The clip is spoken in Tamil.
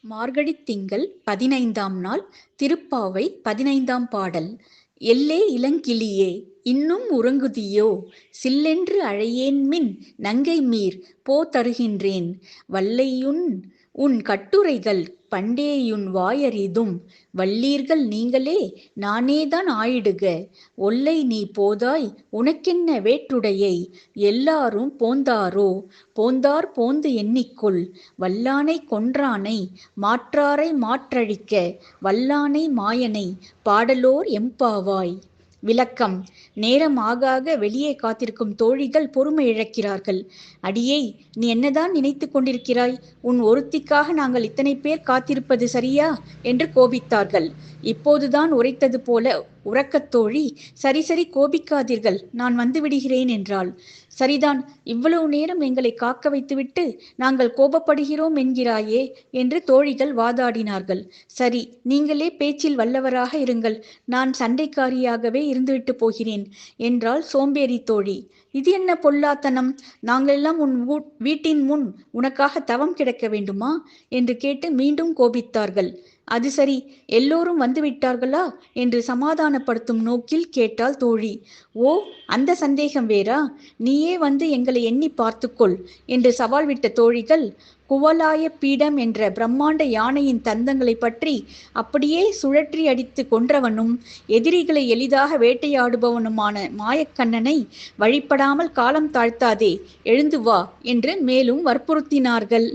மார்கழித் திங்கள் 15ஆம் நாள். திருப்பாவை 15ஆம் பாடல். எல்லே இளங்கிளியே, இன்னும் உறங்குதியோ? சில்லென்று அழையேன்மின் நங்கைமீர் போ தருகின்றேன். வல்லையுன் உன் கட்டுரைகள் பண்டேயுன் வாயறிதும். வல்லீர்கள் நீங்களே நானேதான் ஆயிடுக. ஒல்லை நீ போதாய் உனக்கென்ன வேற்றுடையை? எல்லாரும் போந்தாரோ? போந்தார் போந்து எண்ணிக்கொள். வல்லானை கொன்றானை மாற்றாரை மாற்றழிக்க வல்லானை மாயனை பாடலோர் எம்பாவாய். விளக்கம். நேரம் ஆக வெளியே காத்திருக்கும் தோழிகள் பொறுமை இழக்கிறார்கள். அடியே, நீ என்னதான் நினைத்து கொண்டிருக்கிறாய்? உன் ஒருத்திக்காக நாங்கள் இத்தனை பேர் காத்திருப்பது சரியா என்று கோபித்தார்கள். இப்போதுதான் உரைத்தது போல உறக்கத் தோழி, சரி சரி, கோபிக்காதீர்கள், நான் வந்து விடுகிறேன் என்றாள். சரிதான், இவ்வளவு நேரம் எங்களை காக்க வைத்துவிட்டு நாங்கள் கோபப்படுகிறோம் என்கிறாயே என்று தோழிகள் வாதாடினார்கள். சரி, நீங்களே பேச்சில் வல்லவராக இருங்கள், நான் சண்டைக்காரியாகவே இருந்துவிட்டு போகிறேன் என்றாள் சோம்பேறி தோழி. இது என்ன பொல்லாத்தனம்? நாங்களெல்லாம் உன் வீட்டின் முன் உனக்காக தவம் கிடக்க வேண்டுமா என்று கேட்டு மீண்டும் கோபித்தார்கள். அது சரி, எல்லோரும் வந்து விட்டார்களா என்று சமாதானப்படுத்தும் நோக்கில் கேட்டாள் தோழி. ஓ, அந்த சந்தேகம் வேறா? நீயே வந்து எங்களை எண்ணி பார்த்துக்கொள் என்று சவால் விட்ட தோழிகள், குவலாய பீடம் என்ற பிரம்மாண்ட யானையின் தந்தங்களை பற்றி அப்படியே சுழற்றி அடித்து கொன்றவனும் எதிரிகளை எளிதாக வேட்டையாடுபவனுமான மாயக்கண்ணனை வழிபடாமல் காலம் தாழ்த்தாதே, எழுந்து வா என்று மேலும் வற்புறுத்தினார்கள்.